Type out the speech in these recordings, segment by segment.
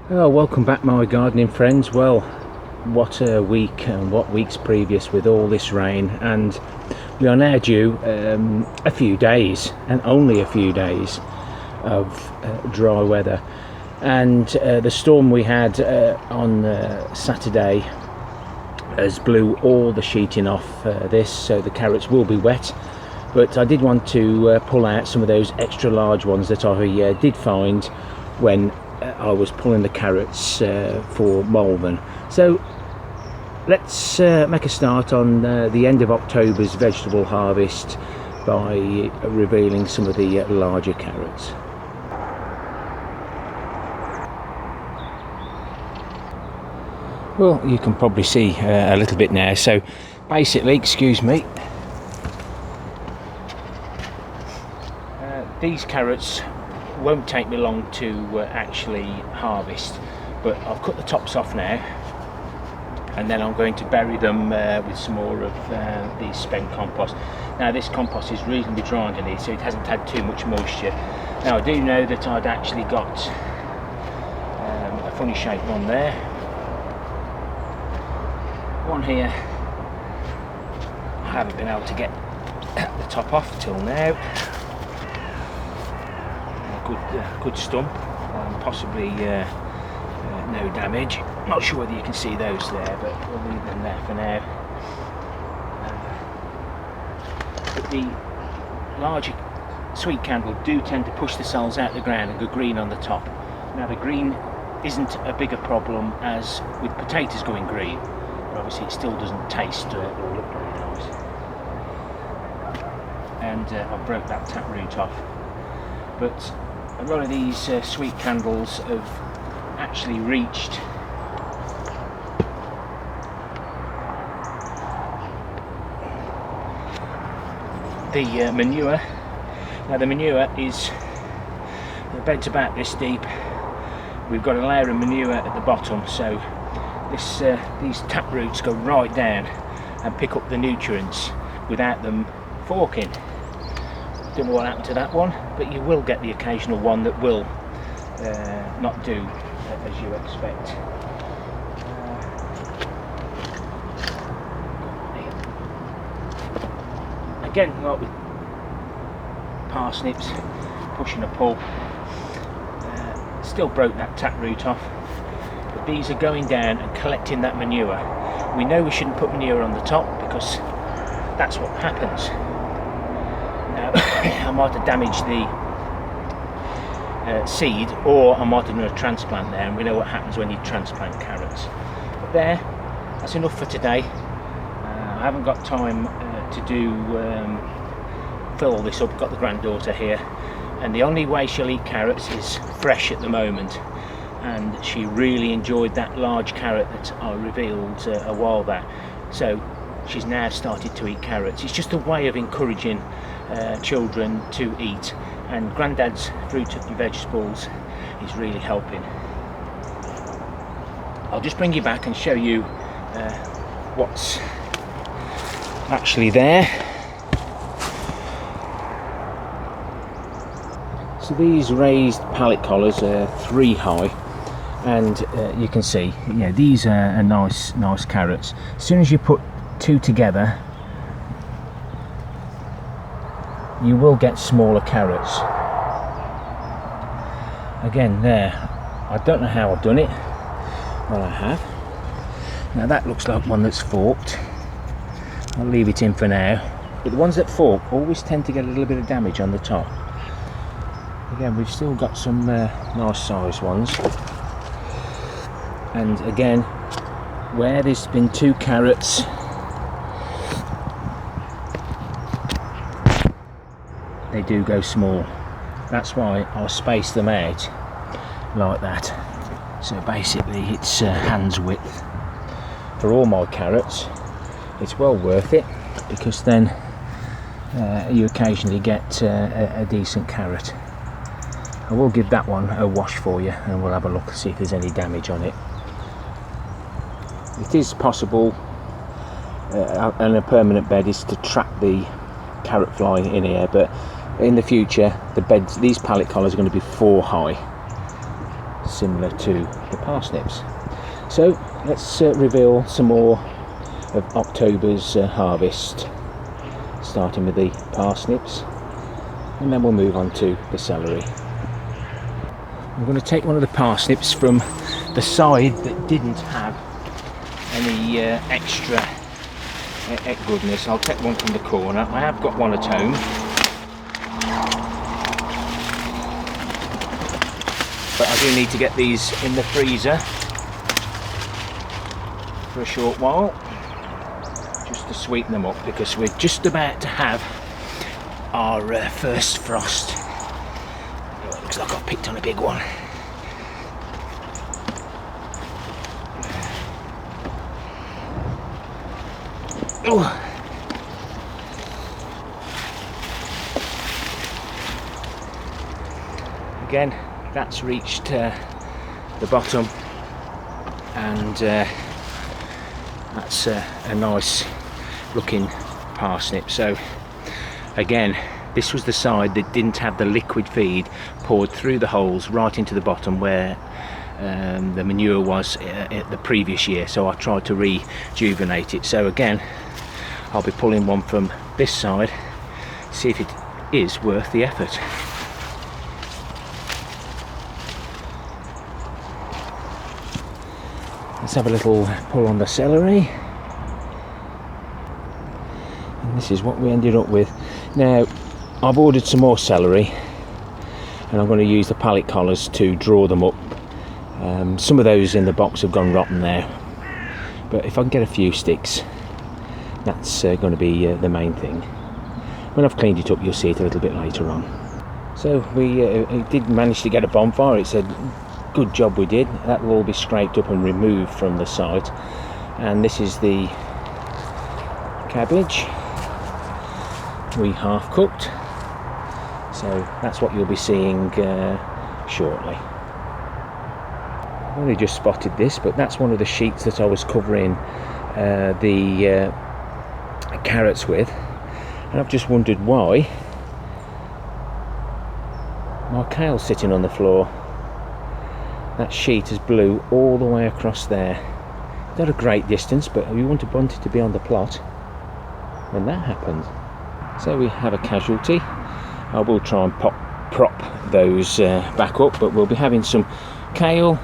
Oh, welcome back my gardening friends. Well, what a week and what weeks previous with all this rain, and we are now due a few days, and only a few days of dry weather. And the storm we had on Saturday has blew all the sheeting off this, so the carrots will be wet. But I did want to pull out some of those extra large ones that I did find when I was pulling the carrots for Malvern. So let's make a start on the end of October's vegetable harvest by revealing some of the larger carrots. Well, you can probably see a little bit now. So basically, excuse me, these carrots won't take me long to actually harvest, but I've cut the tops off now, and then I'm going to bury them with some more of the spent compost. Now this compost is reasonably dry underneath, so it hasn't had too much moisture. Now I do know that I'd actually got a funny shaped one there, one here. I haven't been able to get the top off till now. Good stump, possibly no damage. Not sure whether you can see those there, but we'll leave them there for now. But the larger sweet candle do tend to push the cells out the ground and go green on the top. Now the green isn't a bigger problem as with potatoes going green, but obviously it still doesn't taste or look very nice. And I broke that taproot off. But a lot of these sweet candles have actually reached the manure. Now the manure is, the bed's about this deep. We've got a layer of manure at the bottom, so these tap roots go right down and pick up the nutrients without them forking. Don't know what happened to that one, but you will get the occasional one that will not do as you expect. Again, like with parsnips, pushing a pull, still broke that taproot off, but these are going down and collecting that manure. We know we shouldn't put manure on the top because that's what happens. I might have damaged the seed, or I might have done a transplant there, and we know what happens when you transplant carrots. But there, that's enough for today. I haven't got time to fill all this up. Got the granddaughter here, and the only way she'll eat carrots is fresh at the moment, and she really enjoyed that large carrot that I revealed a while back. So she's now started to eat carrots. It's just a way of encouraging children to eat, and Grandad's fruit and vegetables is really helping. I'll just bring you back and show you what's actually there. So these raised pallet collars are 3 high, and you can see, yeah, these are nice carrots. As soon as you put 2 together, you will get smaller carrots. Again there, I don't know how I've done it. Well, I have. Now that looks like one that's forked. I'll leave it in for now. But the ones that fork always tend to get a little bit of damage on the top. Again, we've still got some nice sized ones. And again, where there's been 2 carrots, they do go small. That's why I space them out like that. So basically it's hand's width for all my carrots. It's well worth it, because then you occasionally get a decent carrot. I will give that one a wash for you, and we'll have a look and see if there's any damage on it. It is possible, and a permanent bed is to trap the carrot fly in here, but in the future the beds, these pallet collars are going to be 4 high, similar to the parsnips. So let's reveal some more of October's harvest, starting with the parsnips, and then we'll move on to the celery. I'm going to take one of the parsnips from the side that didn't have any extra goodness. I'll take one from the corner. I have got one at home. But I do need to get these in the freezer for a short while, just to sweeten them up, because we're just about to have our first frost. Oh, looks like I've picked on a big one. Oh. Again, that's reached the bottom, and that's a nice looking parsnip. So again, this was the side that didn't have the liquid feed poured through the holes right into the bottom where the manure was the previous year, so I tried to rejuvenate it. So again, I'll be pulling one from this side, see if it is worth the effort. Let's have a little pull on the celery. And this is what we ended up with. Now, I've ordered some more celery, and I'm going to use the pallet collars to draw them up. Some of those in the box have gone rotten now, but if I can get a few sticks, that's going to be the main thing. When I've cleaned it up, you'll see it a little bit later on. So we did manage to get a bonfire. It's a good job we did. That will all be scraped up and removed from the site. And this is the cabbage we half cooked, so that's what you'll be seeing shortly. I've only just spotted this, but that's one of the sheets that I was covering the carrots with, and I've just wondered why my kale's sitting on the floor. That sheet is blue all the way across there. Not a great distance, but we wanted it to be on the plot when that happened. So we have a casualty. I will try and prop those back up, but we'll be having some kale,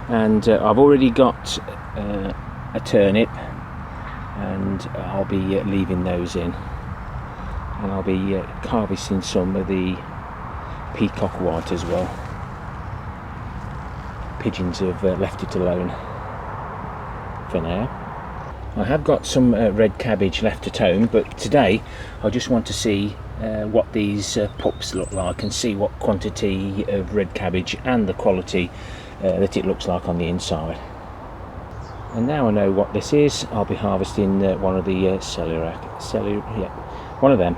and I've already got a turnip, and I'll be leaving those in, and I'll be harvesting some of the peacock white as well. Pigeons have left it alone for now. I have got some red cabbage left at home, but today I just want to see what these pups look like and see what quantity of red cabbage and the quality that it looks like on the inside. And now I know what this is, I'll be harvesting one of the celery, yeah, one of them.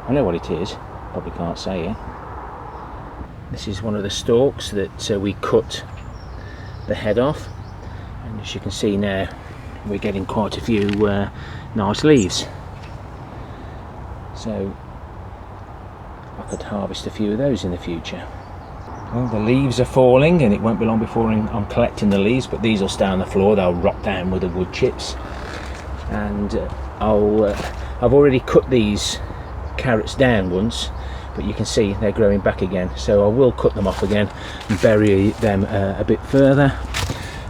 I know what it is, probably can't say it. This is one of the stalks that we cut the head off, and as you can see now, we're getting quite a few nice leaves, so I could harvest a few of those in the future. Well, the leaves are falling, and it won't be long before I'm collecting the leaves, but these will stay on the floor. They'll rot down with the wood chips, and I've already cut these carrots down once, but you can see they're growing back again, so I will cut them off again and bury them a bit further.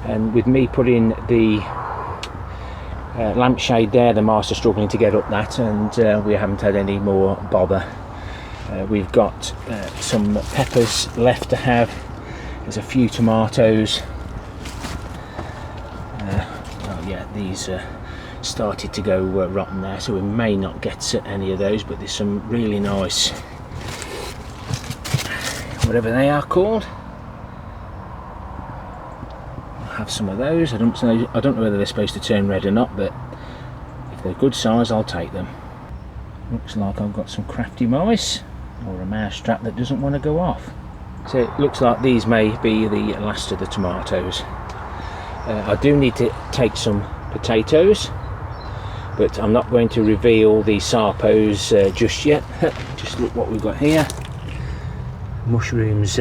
And with me putting the lampshade there, the mice are struggling to get up that, and we haven't had any more bother. We've got some peppers left to have. There's a few tomatoes. Oh yeah, these started to go rotten there, so we may not get any of those, but there's some really nice, whatever they are called. I'll have some of those. I don't know whether they're supposed to turn red or not, but if they're good size, I'll take them. Looks like I've got some crafty mice, or a mouse trap that doesn't want to go off. So it looks like these may be the last of the tomatoes. I do need to take some potatoes, but I'm not going to reveal the sarpos just yet. Just look what we've got here. Mushrooms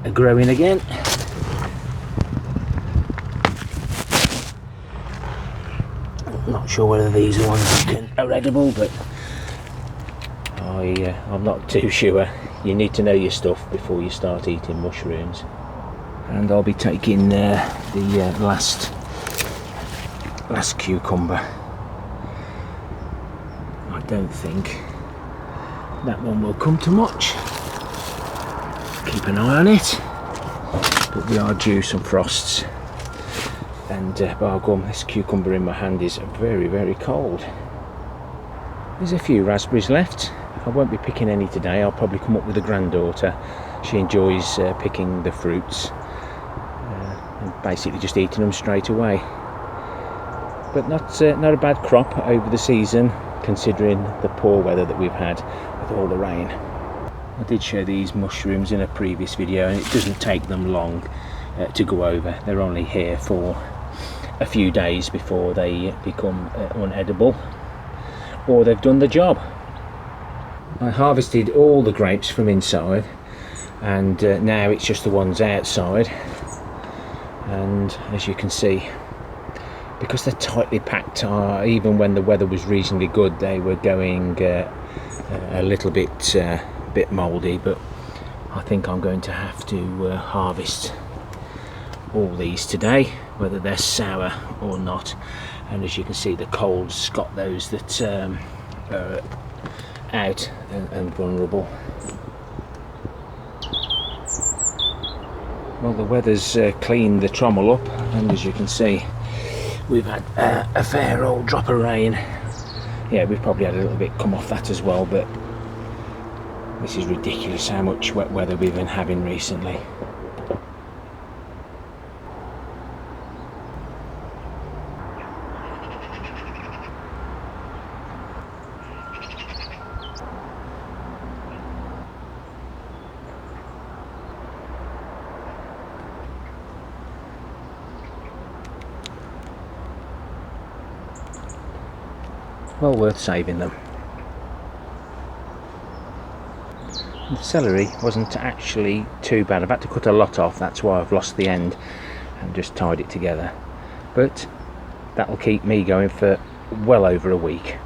are growing again. Not sure whether these are ones that are edible, but I'm not too sure. You need to know your stuff before you start eating mushrooms. And I'll be taking the last cucumber. I don't think that one will come to much. Keep an eye on it. But we are due some frosts. And by gum, this cucumber in my hand is very, very cold. There's a few raspberries left. I won't be picking any today. I'll probably come up with a granddaughter. She enjoys picking the fruits and basically just eating them straight away. But not a bad crop over the season, considering the poor weather that we've had with all the rain. I did show these mushrooms in a previous video, and it doesn't take them long to go over. They're only here for a few days before they become unedible, or they've done the job. I harvested all the grapes from inside, and now it's just the ones outside. And as you can see, because they're tightly packed, even when the weather was reasonably good, they were going a little bit mouldy. But I think I'm going to have to harvest all these today, whether they're sour or not. And as you can see, the cold's got those that are out and vulnerable. Well, the weather's cleaned the trommel up, and as you can see, we've had a fair old drop of rain. Yeah, we've probably had a little bit come off that as well, but this is ridiculous how much wet weather we've been having recently. Well worth saving them. The celery wasn't actually too bad. I've had to cut a lot off, that's why I've lost the end and just tied it together. But that'll keep me going for well over a week.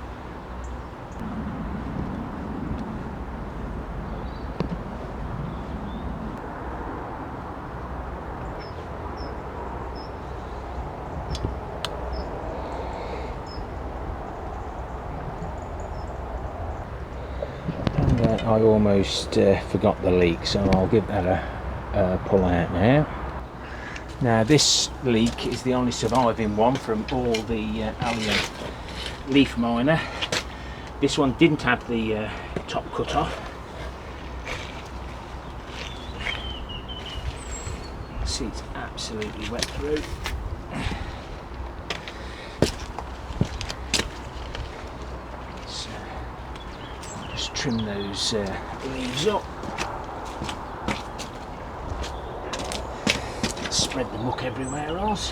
I almost forgot the leek, so I'll give that a pull out now. Now this leek is the only surviving one from all the allium leaf miner. This one didn't have the top cut off. See, it's absolutely wet through. Trim those leaves up, spread the muck everywhere else.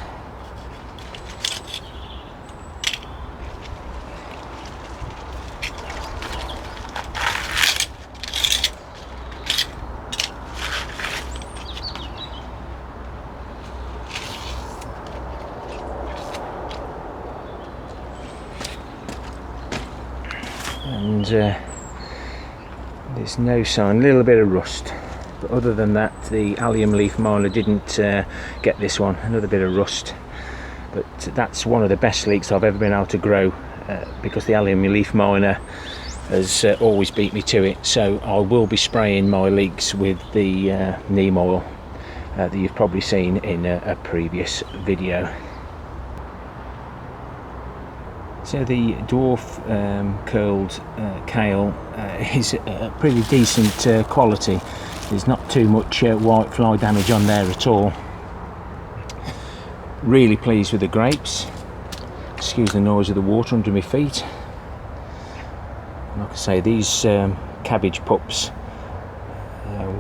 And there's no sign, a little bit of rust, but other than that the allium leaf miner didn't get this one. Another bit of rust, but that's one of the best leeks I've ever been able to grow because the allium leaf miner has always beat me to it. So I will be spraying my leeks with the neem oil that you've probably seen in a previous video. So the dwarf curled kale is pretty decent quality. There's not too much white fly damage on there at all. Really pleased with the grapes. Excuse the noise of the water under my feet. Like I say, these cabbage pups,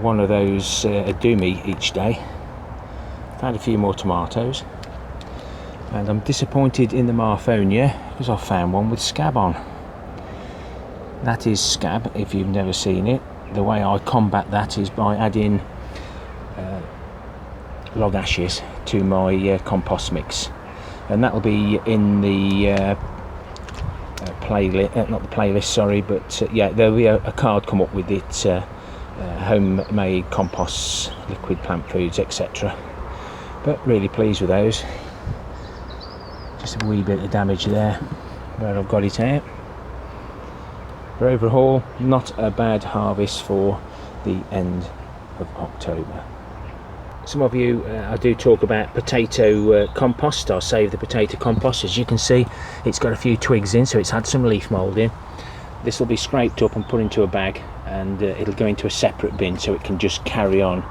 one of those do me each day. I've had a few more tomatoes. And I'm disappointed in the Marfonia because I found one with scab on. That is scab if you've never seen it. The way I combat that is by adding log ashes to my compost mix, and that'll be in the playlist, not the playlist, sorry, but yeah, there'll be a card come up with it, homemade composts, liquid plant foods, etc. But really pleased with those. Just a wee bit of damage there where I've got it out, but overall not a bad harvest for the end of October. Some of you, I do talk about potato compost. I'll save the potato compost. As you can see, it's got a few twigs in, so it's had some leaf mould in. This will be scraped up and put into a bag, and it'll go into a separate bin so it can just carry on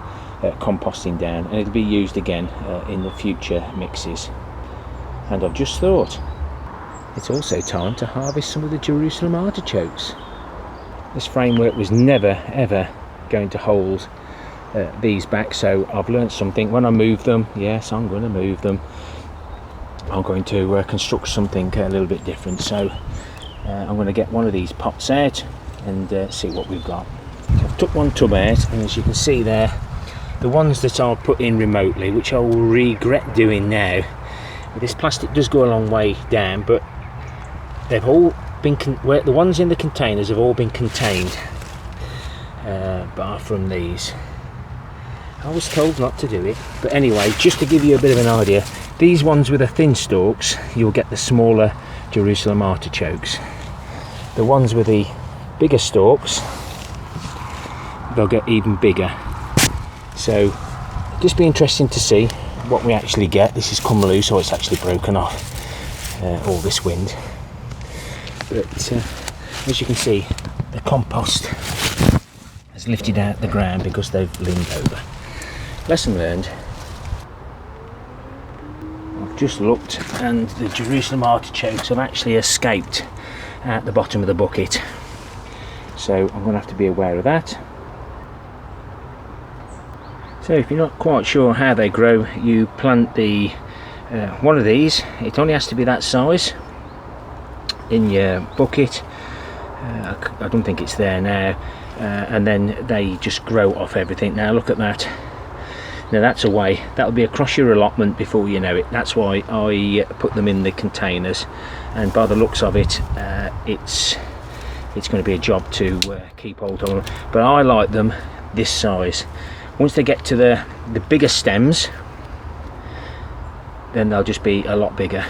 composting down, and it'll be used again in the future mixes. And I've just thought it's also time to harvest some of the Jerusalem artichokes. This framework was never ever going to hold these back, so I've learned something. When I move them, yes, I'm going to move them, I'm going to construct something a little bit different. So I'm going to get one of these pots out and see what we've got. So I've took one tub out, and as you can see there, the ones that I'll put in remotely, which I will regret doing now, this plastic does go a long way down, but they've all been the ones in the containers have all been contained, bar from these. I was told not to do it, but anyway, just to give you a bit of an idea, these ones with the thin stalks, you'll get the smaller Jerusalem artichokes. The ones with the bigger stalks, they'll get even bigger. So just be interesting to see what we actually get. This has come loose, or it's actually broken off, all this wind. But as you can see, the compost has lifted out the ground because they've leaned over. Lesson learned. I've just looked, and the Jerusalem artichokes have actually escaped at the bottom of the bucket, so I'm going to have to be aware of that. So if you're not quite sure how they grow, you plant the one of these. It only has to be that size in your bucket. I don't think it's there now, and then they just grow off everything. Now look at that. Now that's away. That'll be across your allotment before you know it. That's why I put them in the containers, and by the looks of it, it's going to be a job to keep hold of them. But I like them this size. Once they get to the bigger stems, then they'll just be a lot bigger.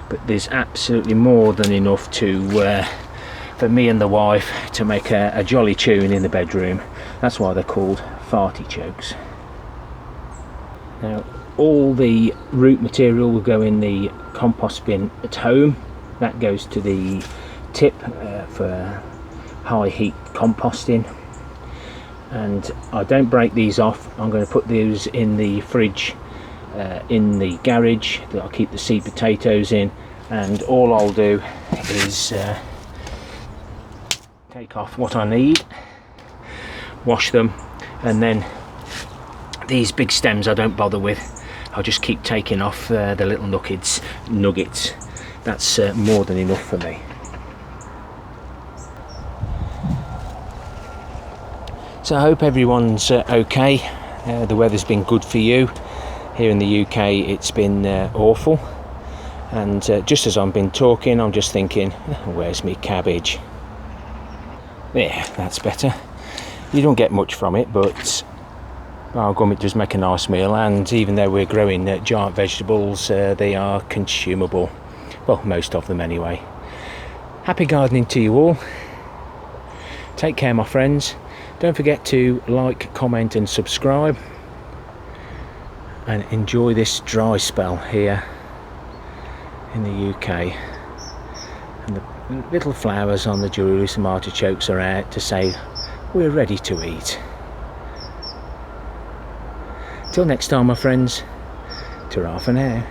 But there's absolutely more than enough to for me and the wife to make a jolly tune in the bedroom. That's why they're called artichokes. Now all the root material will go in the compost bin at home. That goes to the tip for high heat composting. And I don't break these off. I'm going to put these in the fridge in the garage that I'll keep the seed potatoes in, and all I'll do is take off what I need, wash them, and then these big stems I don't bother with. I'll just keep taking off the little nuggets. That's more than enough for me. So I hope everyone's okay. The weather's been good for you. Here in the UK it's been awful, and just as I've been talking, I'm just thinking, where's me cabbage? Yeah, that's better. You don't get much from it, but it does make a nice meal, and even though we're growing giant vegetables, they are consumable. Well, most of them anyway. Happy gardening to you all. Take care, my friends. Don't forget to like, comment and subscribe, and enjoy this dry spell here in the UK. And the little flowers on the Jerusalem artichokes are out to say we're ready to eat. Till next time, my friends, ta-ra for now.